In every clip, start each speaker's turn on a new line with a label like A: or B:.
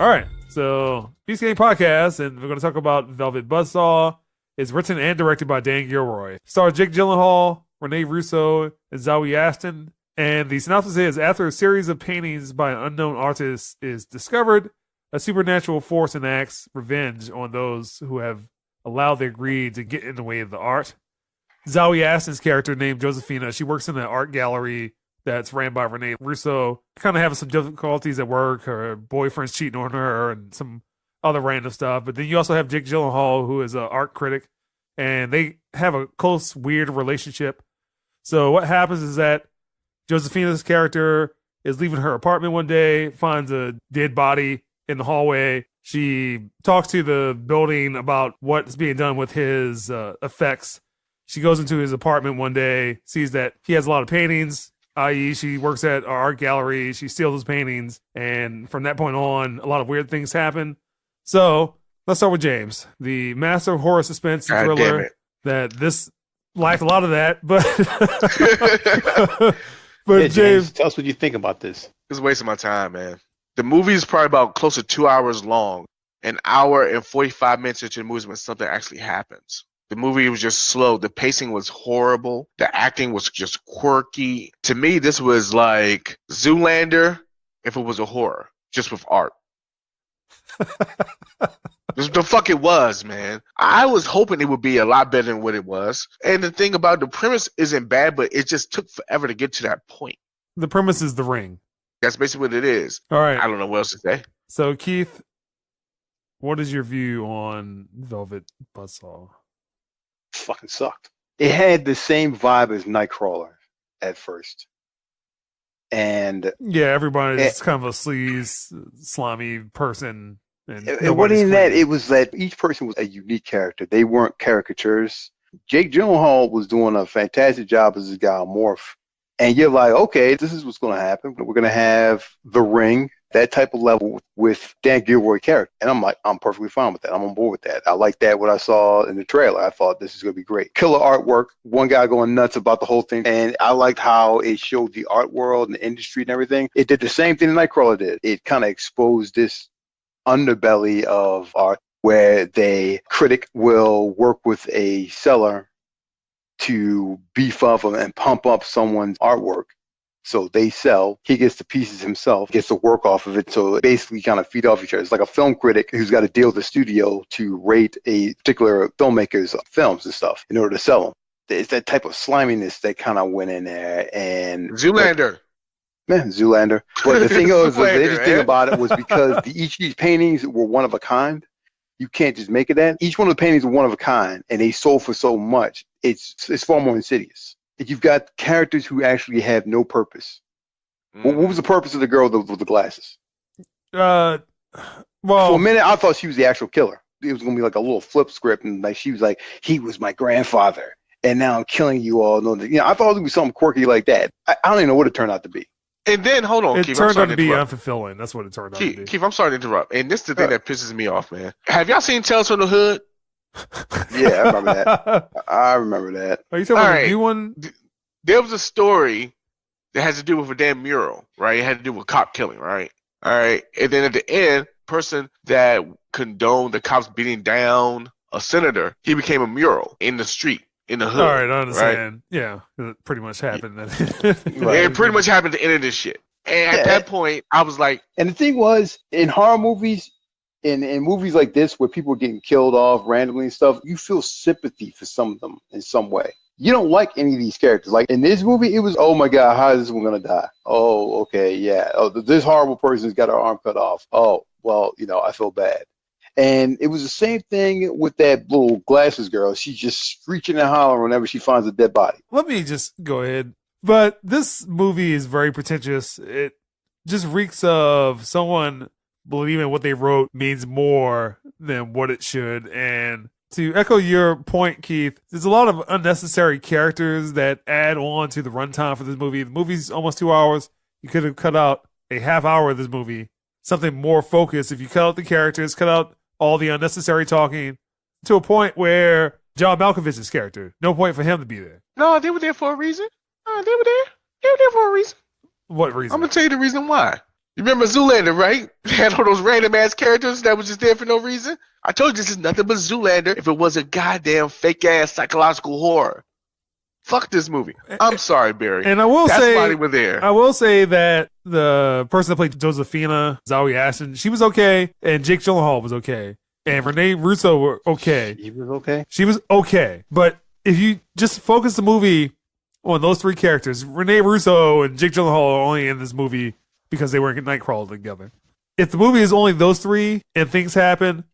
A: All right, so Beast Gang Podcast, and we're going to talk about Velvet Buzzsaw. It's written and directed by Dan Gilroy. Stars Jake Gyllenhaal, Rene Russo, and Zawe Aston. And the synopsis is, after a series of paintings by an unknown artist is discovered, a supernatural force enacts revenge on those who have allowed their greed to get in the way of the art. Zawe Aston's character, named Josephina, she works in an art gallery that's ran by Rene Russo. Kind of having some difficulties at work. Her boyfriend's cheating on her and some other random stuff. But then you also have Jake Gyllenhaal, who is an art critic, and they have a close, weird relationship. So what happens is that Josephina's character is leaving her apartment one day, finds a dead body in the hallway. She talks to the building about what's being done with his effects. She goes into his apartment one day, sees that he has a lot of paintings, i.e. she works at an art gallery. She steals his paintings. And from that point on, a lot of weird things happen. So let's start with James, the master of horror suspense thriller. That this lacked a lot of that, but
B: but yeah, James, tell us what you think about this.
C: It's a waste of my time, man. The movie is probably about close to 2 hours long. An hour and 45 minutes into the movie when something actually happens. The movie was just slow. The pacing was horrible. The acting was just quirky. To me, this was like Zoolander if it was a horror, just with art. This the fuck it was, man. I was hoping it would be a lot better than what it was. And the thing about the premise isn't bad, but it just took forever to get to that point.
A: The premise is The Ring.
C: That's basically what it is.
A: All right.
C: I don't know what else to say.
A: So, Keith, what is your view on Velvet Buzzsaw?
B: Fucking sucked. It had the same vibe as Nightcrawler at first. And
A: yeah, everybody's kind of a sleaze, slimy person. And
B: it wasn't even that. It was that each person was a unique character. They weren't caricatures. Jake Gyllenhaal was doing a fantastic job as this guy Morph. And you're like, okay, this is what's going to happen. We're going to have The Ring, that type of level with Dan Gilroy character. And I'm like, I'm perfectly fine with that. I'm on board with that. I like that, what I saw in the trailer. I thought this is going to be great. Killer artwork, one guy going nuts about the whole thing. And I liked how it showed the art world and the industry and everything. It did the same thing Nightcrawler did. It kind of exposed this underbelly of art where the critic will work with a seller to beef up and pump up someone's artwork. So they sell, he gets the pieces himself, gets the work off of it. So it basically kind of feed off each other. It's like a film critic who's got to deal with the studio to rate a particular filmmaker's films and stuff in order to sell them. It's that type of sliminess that kind of went in there. And
C: Zoolander.
B: Man, Zoolander. But the thing was, the interesting thing about it was because each of these paintings were one of a kind. You can't just make it that. Each one of the paintings were one of a kind, and they sold for so much. It's far more insidious. You've got characters who actually have no purpose. What was the purpose of the girl with the glasses?
A: Well,
B: for a minute, I thought she was the actual killer. It was going to be like a little flip script, and like she was like, he was my grandfather, and now I'm killing you all. I thought it would be something quirky like that. I don't even know what it turned out to be.
C: And then, hold on,
A: Keith.
C: It
A: turned out to be unfulfilling. That's what it turned out to be.
C: Keith, I'm sorry to interrupt. And this is the thing that pisses me off, man. Have y'all seen Tales from the Hood?
B: Yeah, I remember that. I remember that.
A: Are you talking about the new one?
C: There was a story that has to do with a damn mural, right? It had to do with cop killing, right? All right. And then at the end, person that condoned the cops beating down a senator, he became a mural in the street. In the hood.
A: All right, I understand. Right? Yeah, it pretty much happened.
C: It pretty much happened at the end of this shit. And at that point, I was like...
B: And the thing was, in horror movies, in movies like this, where people are getting killed off randomly and stuff, you feel sympathy for some of them in some way. You don't like any of these characters. Like, in this movie, it was, oh my God, how is this one going to die? Oh, okay, yeah. Oh, this horrible person's got her arm cut off. Oh, well, I feel bad. And it was the same thing with that little glasses girl. She's just screeching and hollering whenever she finds a dead body.
A: Let me just go ahead. But this movie is very pretentious. It just reeks of someone believing what they wrote means more than what it should. And to echo your point, Keith, there's a lot of unnecessary characters that add on to the runtime for this movie. The movie's almost 2 hours. You could have cut out a half hour of this movie. Something more focused. If you cut out the characters, cut out all the unnecessary talking to a point where John Malkovich's character, no point for him to be there.
C: No, they were there for a reason. They were there. They were there for a reason.
A: What reason?
C: I'm going to tell you the reason why. You remember Zoolander, right? Had all those random ass characters that was just there for no reason. I told you this is nothing but Zoolander if it was a goddamn fake ass psychological horror. Fuck this movie. I'm sorry, Barry.
A: And I will say,
C: why they were there.
A: I will say that the person that played Josephina, Zoe Ashton, she was okay, and Jake Gyllenhaal was okay, and Renee Russo were okay.
B: She was okay.
A: She was okay, but if you just focus the movie on those three characters, Renee Russo and Jake Gyllenhaal are only in this movie because they were in Nightcrawler together. If the movie is only those three and things happen,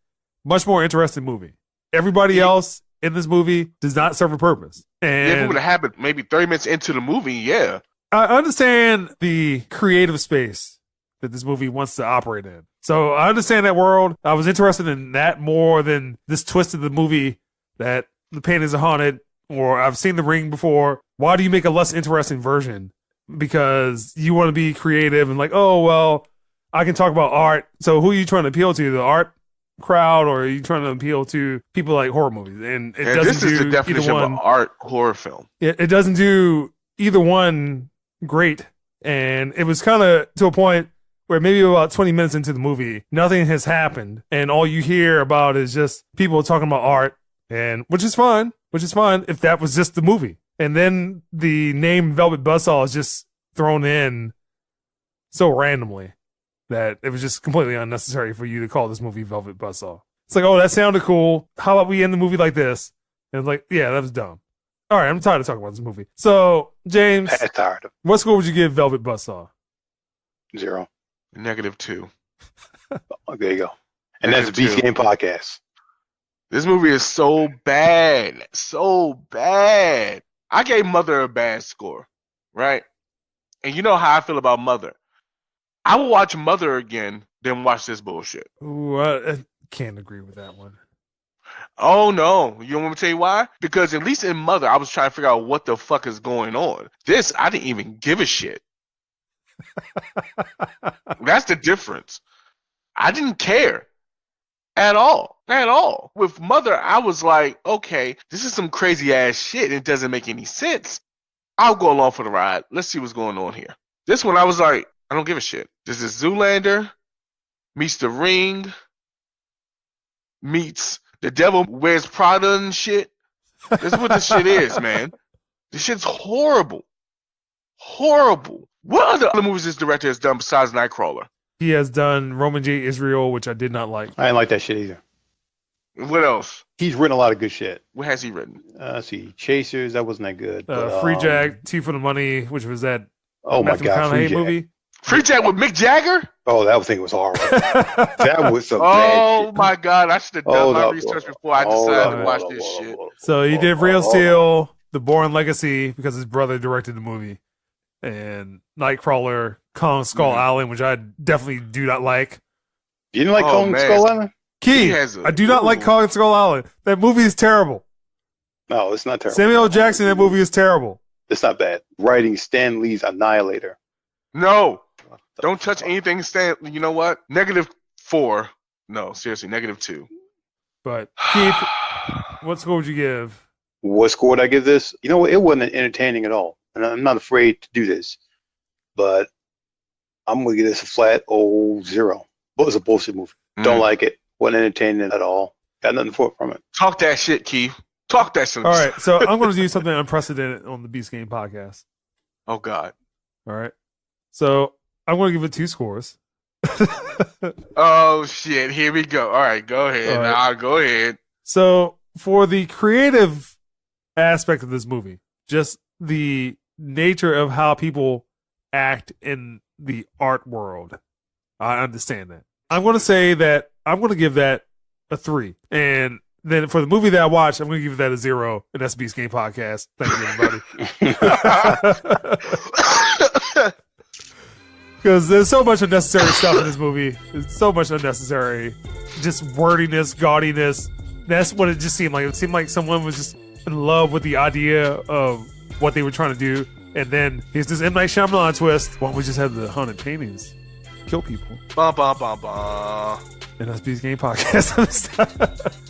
A: much more interesting movie. Everybody else in this movie does not serve a purpose. And
C: if it would have happened maybe 30 minutes into the movie, yeah.
A: I understand the creative space that this movie wants to operate in. So I understand that world. I was interested in that more than this twist of the movie that the paintings are haunted, or I've seen The Ring before. Why do you make a less interesting version? Because you want to be creative and like, oh, well, I can talk about art. So who are you trying to appeal to? The art crowd, or are you trying to appeal to people like horror movies? And it doesn't
C: this is
A: do
C: the definition
A: either
C: of
A: one.
C: an art horror film.
A: It doesn't do either one great. And it was kind of to a point where maybe about 20 minutes into the movie, nothing has happened. And all you hear about is just people talking about art, and which is fine if that was just the movie. And then the name Velvet Buzzsaw is just thrown in so randomly that it was just completely unnecessary for you to call this movie Velvet Buzzsaw. It's like, oh, that sounded cool. How about we end the movie like this? And it's like, yeah, that was dumb. All right, I'm tired of talking about this movie. So, James,
B: Tired.
A: what score would you give Velvet Buzzsaw?
B: 0.
C: -2.
B: Oh, there you go. And that's a Beast Game podcast.
C: This movie is so bad. So bad. I gave Mother a bad score, right? And you know how I feel about Mother. I will watch Mother again than watch this bullshit.
A: Ooh, I can't agree with that one.
C: Oh, no. You want me to tell you why? Because at least in Mother, I was trying to figure out what the fuck is going on. This, I didn't even give a shit. That's the difference. I didn't care at all. At all. With Mother, I was like, okay, this is some crazy ass shit. It doesn't make any sense. I'll go along for the ride. Let's see what's going on here. This one, I was like, I don't give a shit. This is Zoolander meets The Ring meets The Devil Wears Prada and shit. This is what this shit is, man. This shit's horrible. Horrible. What other movies this director has done besides Nightcrawler?
A: He has done Roman J. Israel, which I did not like.
B: I didn't like that shit either.
C: What else?
B: He's written a lot of good shit.
C: What has he written?
B: Let's see. Chasers, that wasn't that good. But,
A: Free Jack, Two for the Money, which was that
B: oh my
A: Matthew
B: God, Free
A: McConaughey
B: Jack.
A: movie.
C: Free Jack with Mick Jagger?
B: Oh, that thing was horrible. That was some bad
C: Oh
B: shit.
C: my God. I should have done my
B: Hold
C: research
B: up.
C: before I decided to
A: up.
C: watch this shit.
A: So he did Real Steel, The Bourne Legacy, because his brother directed the movie, and Nightcrawler, Kong Skull Island, which I definitely do not like.
B: You didn't like
C: Oh,
B: Kong
C: man.
B: Skull Island?
A: Key,
C: has a-
A: I do not like
C: Ooh.
A: Kong Skull Island. That movie is terrible.
B: No, it's not terrible.
A: Samuel L. Jackson, that movie is terrible.
B: It's not bad. Writing Stan Lee's Annihilator.
C: No. Don't touch anything. You know what? -4. No, seriously, -2.
A: But Keith, what score would you give?
B: What score would I give this? You know what? It wasn't entertaining at all. And I'm not afraid to do this. But I'm going to give this a flat 0. But it was a bullshit movie. Don't like it. Wasn't entertaining at all. Got nothing from it.
C: Talk that shit, Keith. Talk that shit.
A: All right, so I'm going to do something unprecedented on the Beast Game podcast.
C: Oh, God.
A: All right. So I'm going to give it 2 scores.
C: Oh, shit. Here we go. All right, go ahead.
A: All right.
C: Nah, go ahead.
A: So for the creative aspect of this movie, just the nature of how people act in the art world, I understand that. I'm going to say that I'm going to give that a 3. And then for the movie that I watched, I'm going to give that a 0. And that's Beast Game Podcast. Thank you, everybody. Because there's so much unnecessary stuff in this movie. There's so much unnecessary. Just wordiness, gaudiness. That's what it just seemed like. It seemed like someone was just in love with the idea of what they were trying to do. And then here's this M. Night Shyamalan twist. Why don't we just have the haunted paintings kill people?
C: Bah, bah, bah, bah.
A: And that's Beast Game Podcast.